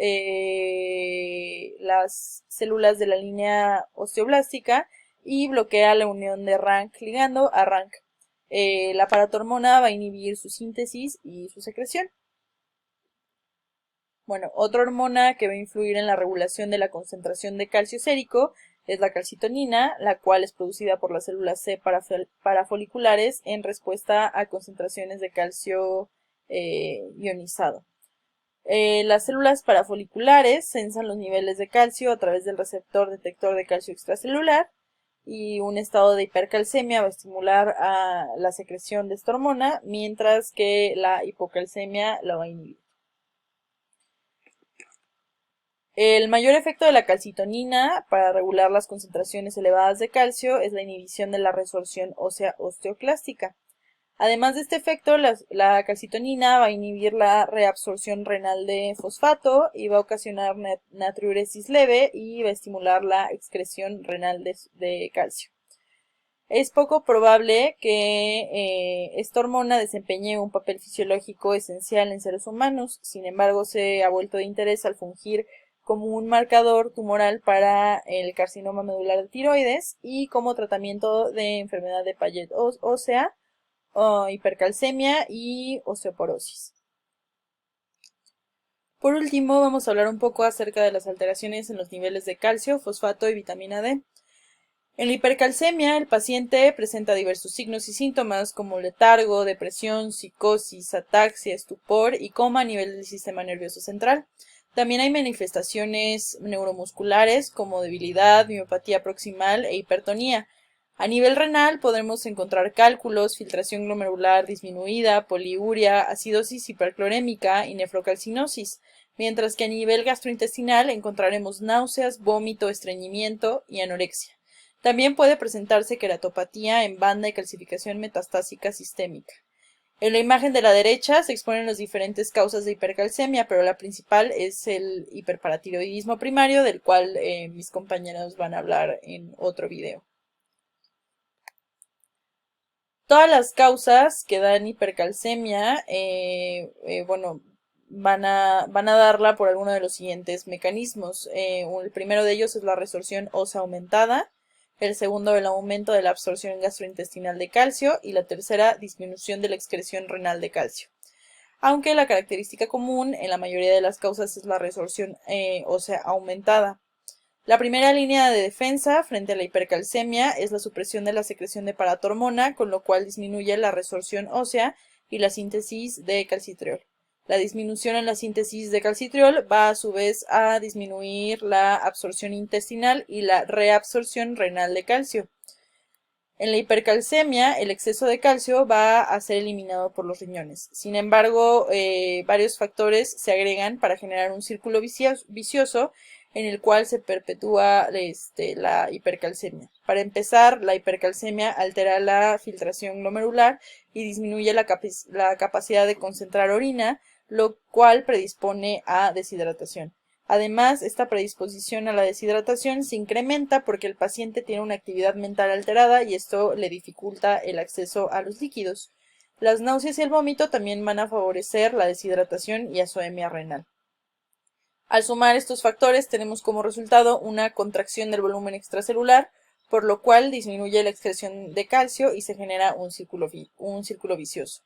las células de la línea osteoblástica y bloquea la unión de RANK ligando a RANK. La paratormona va a inhibir su síntesis y su secreción. Bueno, otra hormona que va a influir en la regulación de la concentración de calcio sérico es la calcitonina, la cual es producida por las células C parafoliculares en respuesta a concentraciones de calcio ionizado. Las células parafoliculares sensan los niveles de calcio a través del receptor detector de calcio extracelular y un estado de hipercalcemia va a estimular a la secreción de esta hormona, mientras que la hipocalcemia la va a inhibir. El mayor efecto de la calcitonina para regular las concentraciones elevadas de calcio es la inhibición de la resorción ósea osteoclástica. Además de este efecto, la calcitonina va a inhibir la reabsorción renal de fosfato y va a ocasionar natriuresis leve y va a estimular la excreción renal de calcio. Es poco probable que esta hormona desempeñe un papel fisiológico esencial en seres humanos, sin embargo se ha vuelto de interés al fungir como un marcador tumoral para el carcinoma medular de tiroides y como tratamiento de enfermedad de Paget ósea, hipercalcemia y osteoporosis. Por último, vamos a hablar un poco acerca de las alteraciones en los niveles de calcio, fosfato y vitamina D. En la hipercalcemia, el paciente presenta diversos signos y síntomas como letargo, depresión, psicosis, ataxia, estupor y coma a nivel del sistema nervioso central. También hay manifestaciones neuromusculares como debilidad, miopatía proximal e hipertonía. A nivel renal podremos encontrar cálculos, filtración glomerular disminuida, poliuria, acidosis hiperclorémica y nefrocalcinosis, mientras que a nivel gastrointestinal encontraremos náuseas, vómito, estreñimiento y anorexia. También puede presentarse queratopatía en banda y calcificación metastásica sistémica. En la imagen de la derecha se exponen las diferentes causas de hipercalcemia, pero la principal es el hiperparatiroidismo primario, del cual mis compañeros van a hablar en otro video. Todas las causas que dan hipercalcemia, bueno, van a darla por alguno de los siguientes mecanismos. El primero de ellos es la resorción ósea aumentada, el segundo el aumento de la absorción gastrointestinal de calcio y la tercera disminución de la excreción renal de calcio. Aunque la característica común en la mayoría de las causas es la resorción ósea aumentada. La primera línea de defensa frente a la hipercalcemia es la supresión de la secreción de paratormona, con lo cual disminuye la resorción ósea y la síntesis de calcitriol. La disminución en la síntesis de calcitriol va a su vez a disminuir la absorción intestinal y la reabsorción renal de calcio. En la hipercalcemia, el exceso de calcio va a ser eliminado por los riñones. Sin embargo, varios factores se agregan para generar un círculo vicioso en el cual se perpetúa la hipercalcemia. Para empezar, la hipercalcemia altera la filtración glomerular y disminuye la capacidad de concentrar orina, lo cual predispone a deshidratación. Además, esta predisposición a la deshidratación se incrementa porque el paciente tiene una actividad mental alterada y esto le dificulta el acceso a los líquidos. Las náuseas y el vómito también van a favorecer la deshidratación y azoemia renal. Al sumar estos factores tenemos como resultado una contracción del volumen extracelular, por lo cual disminuye la excreción de calcio y se genera un círculo vicioso.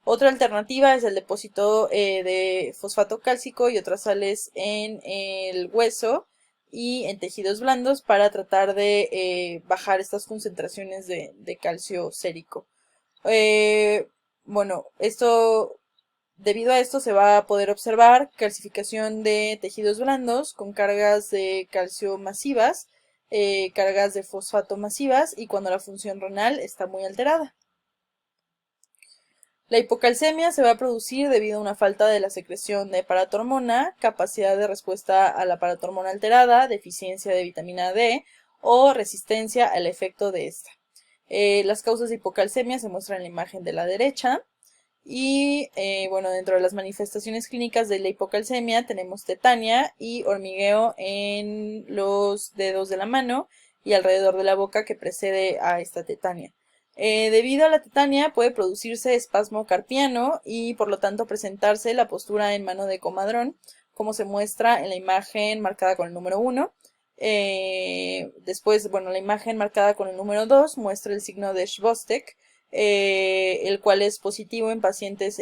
Otra alternativa es el depósito de fosfato cálcico y otras sales en el hueso y en tejidos blandos para tratar de bajar estas concentraciones de calcio sérico. Bueno, debido a esto se va a poder observar calcificación de tejidos blandos con cargas de calcio masivas, cargas de fosfato masivas y cuando la función renal está muy alterada. La hipocalcemia se va a producir debido a una falta de la secreción de paratormona, capacidad de respuesta a la paratormona alterada, deficiencia de vitamina D o resistencia al efecto de esta. Las causas de hipocalcemia se muestran en la imagen de la derecha. Y bueno, dentro de las manifestaciones clínicas de la hipocalcemia tenemos tetania y hormigueo en los dedos de la mano y alrededor de la boca que precede a esta tetania. Debido a la tetania puede producirse espasmo carpiano y por lo tanto presentarse la postura en mano de comadrón, como se muestra en la imagen marcada con el número 1. Después, bueno, la imagen marcada con el número 2 muestra el signo de Chvostek, el cual es positivo en pacientes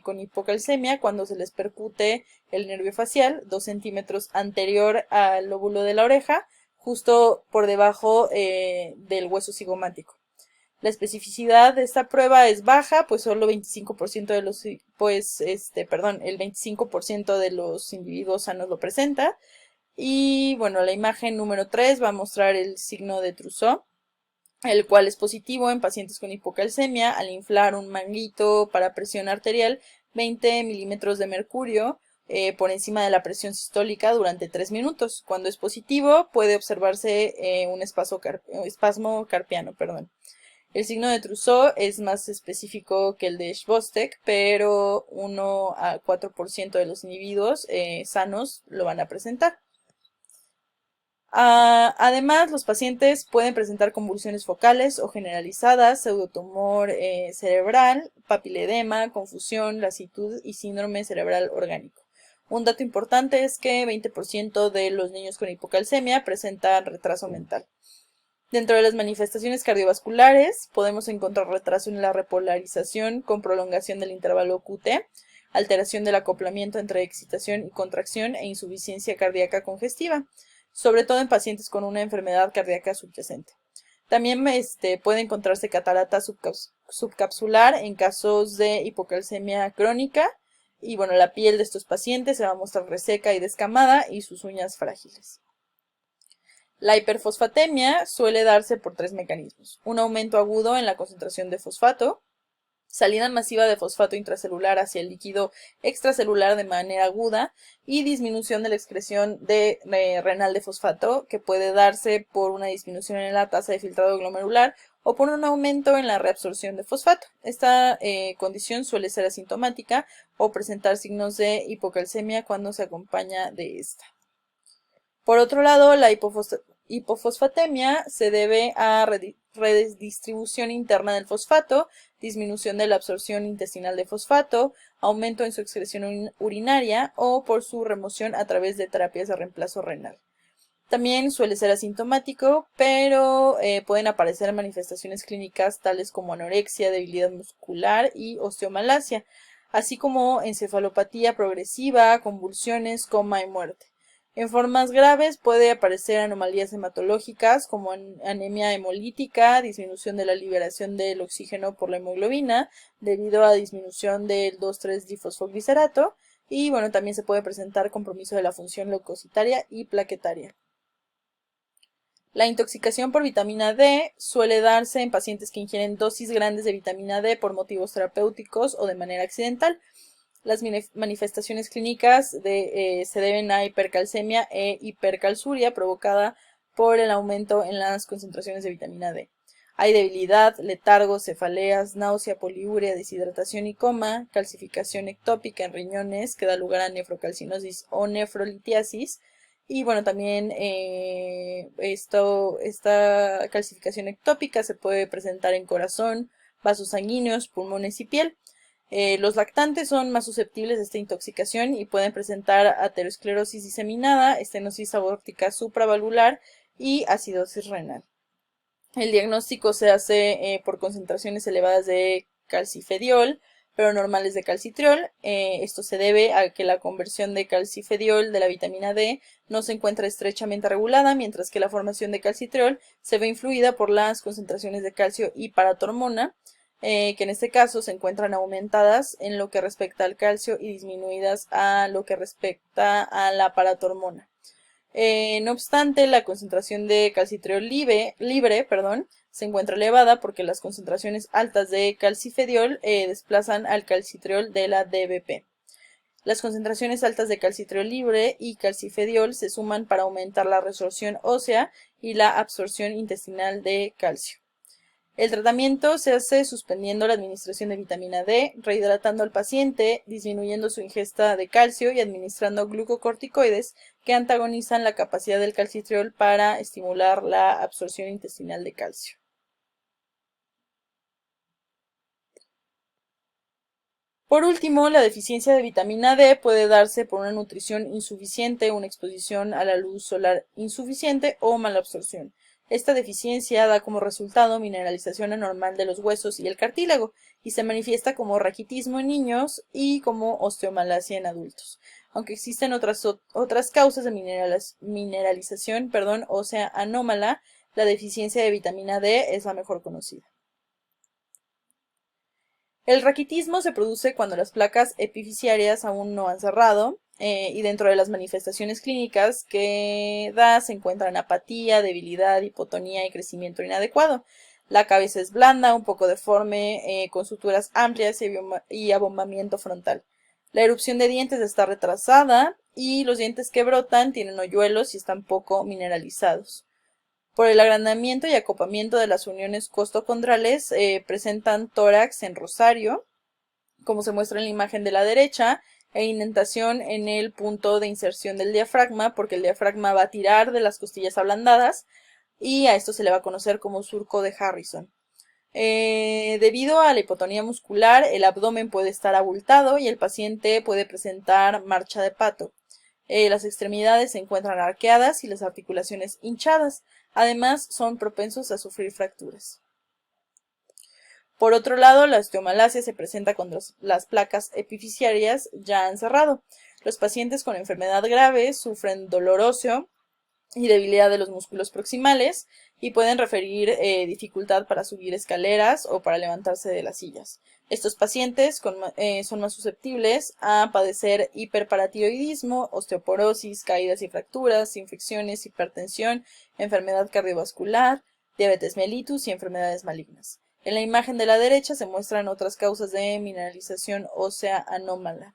con hipocalcemia cuando se les percute el nervio facial 2 centímetros anterior al lóbulo de la oreja, justo por debajo del hueso cigomático. La especificidad de esta prueba es baja, pues solo 25% de los, el 25% de los individuos sanos lo presenta. Y bueno, la imagen número 3 va a mostrar el signo de Trousseau, el cual es positivo en pacientes con hipocalcemia al inflar un manguito para presión arterial 20 milímetros de mercurio por encima de la presión sistólica durante 3 minutos. Cuando es positivo puede observarse un espasmo carpiano. Perdón. El signo de Trousseau es más específico que el de Chvostek, pero 1 a 4% de los individuos sanos lo van a presentar. Además, los pacientes pueden presentar convulsiones focales o generalizadas, pseudotumor cerebral, papiledema, confusión, lasitud y síndrome cerebral orgánico. Un dato importante es que 20% de los niños con hipocalcemia presentan retraso mental. Dentro de las manifestaciones cardiovasculares podemos encontrar retraso en la repolarización con prolongación del intervalo QT, alteración del acoplamiento entre excitación y contracción e insuficiencia cardíaca congestiva, sobre todo en pacientes con una enfermedad cardíaca subyacente. También puede encontrarse catarata subcapsular en casos de hipocalcemia crónica y bueno, la piel de estos pacientes se va a mostrar reseca y descamada y sus uñas frágiles. La hiperfosfatemia suele darse por 3 mecanismos: un aumento agudo en la concentración de fosfato, salida masiva de fosfato intracelular hacia el líquido extracelular de manera aguda y disminución de la excreción renal de fosfato, que puede darse por una disminución en la tasa de filtrado glomerular o por un aumento en la reabsorción de fosfato. Esta condición suele ser asintomática o presentar signos de hipocalcemia cuando se acompaña de esta. Por otro lado, la hipofosfatemia se debe a redistribución interna del fosfato, disminución de la absorción intestinal de fosfato, aumento en su excreción urinaria o por su remoción a través de terapias de reemplazo renal. También suele ser asintomático, pero pueden aparecer manifestaciones clínicas tales como anorexia, debilidad muscular y osteomalacia, así como encefalopatía progresiva, convulsiones, coma y muerte. En formas graves puede aparecer anomalías hematológicas como anemia hemolítica, disminución de la liberación del oxígeno por la hemoglobina debido a disminución del 2,3-difosfoglicerato y bueno, también se puede presentar compromiso de la función leucocitaria y plaquetaria. La intoxicación por vitamina D suele darse en pacientes que ingieren dosis grandes de vitamina D por motivos terapéuticos o de manera accidental. Las manifestaciones clínicas se deben a hipercalcemia e hipercalciuria provocada por el aumento en las concentraciones de vitamina D. Hay debilidad, letargo, cefaleas, náusea, poliuria, deshidratación y coma, calcificación ectópica en riñones que da lugar a nefrocalcinosis o nefrolitiasis. Y bueno, también esta calcificación ectópica se puede presentar en corazón, vasos sanguíneos, pulmones y piel. Los lactantes son más susceptibles de esta intoxicación y pueden presentar aterosclerosis diseminada, estenosis aórtica supravalvular y acidosis renal. El diagnóstico se hace por concentraciones elevadas de calcifediol, pero normales de calcitriol. Esto se debe a que la conversión de calcifediol de la vitamina D no se encuentra estrechamente regulada, mientras que la formación de calcitriol se ve influida por las concentraciones de calcio y paratormona, que en este caso se encuentran aumentadas en lo que respecta al calcio y disminuidas a lo que respecta a la paratormona. No obstante, la concentración de calcitriol libre, se encuentra elevada porque las concentraciones altas de calcifediol desplazan al calcitriol de la DBP. Las concentraciones altas de calcitriol libre y calcifediol se suman para aumentar la resorción ósea y la absorción intestinal de calcio. El tratamiento se hace suspendiendo la administración de vitamina D, rehidratando al paciente, disminuyendo su ingesta de calcio y administrando glucocorticoides que antagonizan la capacidad del calcitriol para estimular la absorción intestinal de calcio. Por último, la deficiencia de vitamina D puede darse por una nutrición insuficiente, una exposición a la luz solar insuficiente o mala absorción. Esta deficiencia da como resultado mineralización anormal de los huesos y el cartílago y se manifiesta como raquitismo en niños y como osteomalacia en adultos. Aunque existen otras causas de mineralización, ósea anómala, la deficiencia de vitamina D es la mejor conocida. El raquitismo se produce cuando las placas epifisiarias aún no han cerrado y dentro de las manifestaciones clínicas que da se encuentran apatía, debilidad, hipotonía y crecimiento inadecuado. La cabeza es blanda, un poco deforme, con suturas amplias y abombamiento frontal. La erupción de dientes está retrasada y los dientes que brotan tienen hoyuelos y están poco mineralizados. Por el agrandamiento y acopamiento de las uniones costocondrales, presentan tórax en rosario, como se muestra en la imagen de la derecha, e indentación en el punto de inserción del diafragma, porque el diafragma va a tirar de las costillas ablandadas, y a esto se le va a conocer como surco de Harrison. Debido a la hipotonía muscular, el abdomen puede estar abultado y el paciente puede presentar marcha de pato. Las extremidades se encuentran arqueadas y las articulaciones hinchadas. Además, son propensos a sufrir fracturas. Por otro lado, la osteomalacia se presenta cuando las placas epifisiarias ya han cerrado. Los pacientes con enfermedad grave sufren dolor óseo y debilidad de los músculos proximales y pueden referir dificultad para subir escaleras o para levantarse de las sillas. Estos pacientes son más susceptibles a padecer hiperparatiroidismo, osteoporosis, caídas y fracturas, infecciones, hipertensión, enfermedad cardiovascular, diabetes mellitus y enfermedades malignas. En la imagen de la derecha se muestran otras causas de mineralización ósea anómala.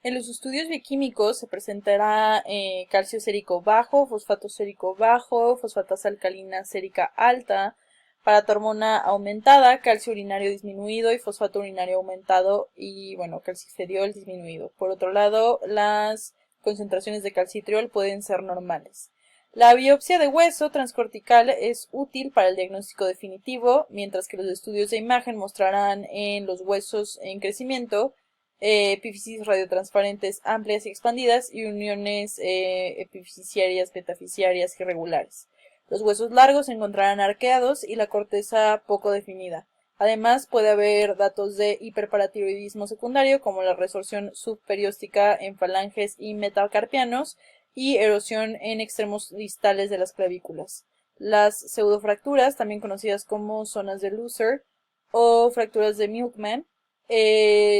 En los estudios bioquímicos se presentará calcio sérico bajo, fosfato sérico bajo, fosfatasa alcalina sérica alta, paratormona aumentada, calcio urinario disminuido y fosfato urinario aumentado y, calcifediol disminuido. Por otro lado, las concentraciones de calcitriol pueden ser normales. La biopsia de hueso transcortical es útil para el diagnóstico definitivo, mientras que los estudios de imagen mostrarán en los huesos en crecimiento epífisis radiotransparentes amplias y expandidas y uniones epifisiarias metafisiarias irregulares. Los huesos largos se encontrarán arqueados y la corteza poco definida. Además, puede haber datos de hiperparatiroidismo secundario, como la resorción subperióstica en falanges y metacarpianos y erosión en extremos distales de las clavículas. Las pseudofracturas, también conocidas como zonas de Looser o fracturas de Milkman,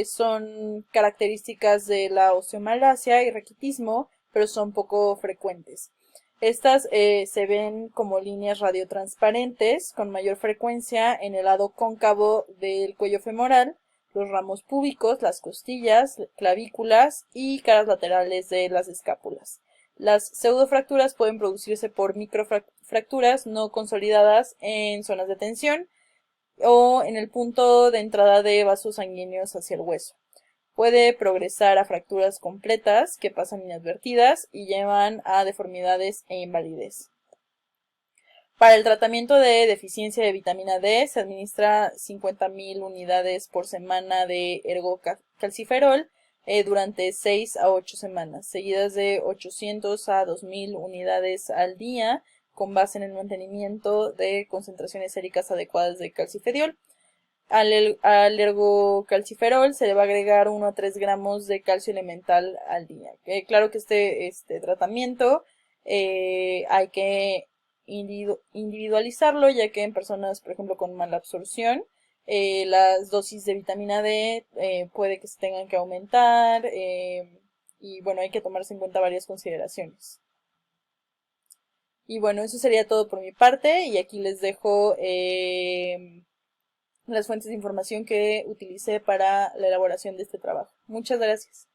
son características de la osteomalacia y raquitismo, pero son poco frecuentes. Estas se ven como líneas radiotransparentes con mayor frecuencia en el lado cóncavo del cuello femoral, los ramos púbicos, las costillas, clavículas y caras laterales de las escápulas. Las pseudofracturas pueden producirse por microfracturas no consolidadas en zonas de tensión o en el punto de entrada de vasos sanguíneos hacia el hueso. Puede progresar a fracturas completas que pasan inadvertidas y llevan a deformidades e invalidez. Para el tratamiento de deficiencia de vitamina D se administra 50.000 unidades por semana de ergocalciferol durante 6 a 8 semanas, seguidas de 800 a 2.000 unidades al día con base en el mantenimiento de concentraciones séricas adecuadas de calcifediol. Al ergocalciferol se le va a agregar 1 a 3 gramos de calcio elemental al día. Claro que este tratamiento hay que individualizarlo, ya que en personas, por ejemplo, con mala absorción, las dosis de vitamina D puede que se tengan que aumentar y bueno, hay que tomarse en cuenta varias consideraciones. Y bueno, eso sería todo por mi parte y aquí les dejo las fuentes de información que utilicé para la elaboración de este trabajo. Muchas gracias.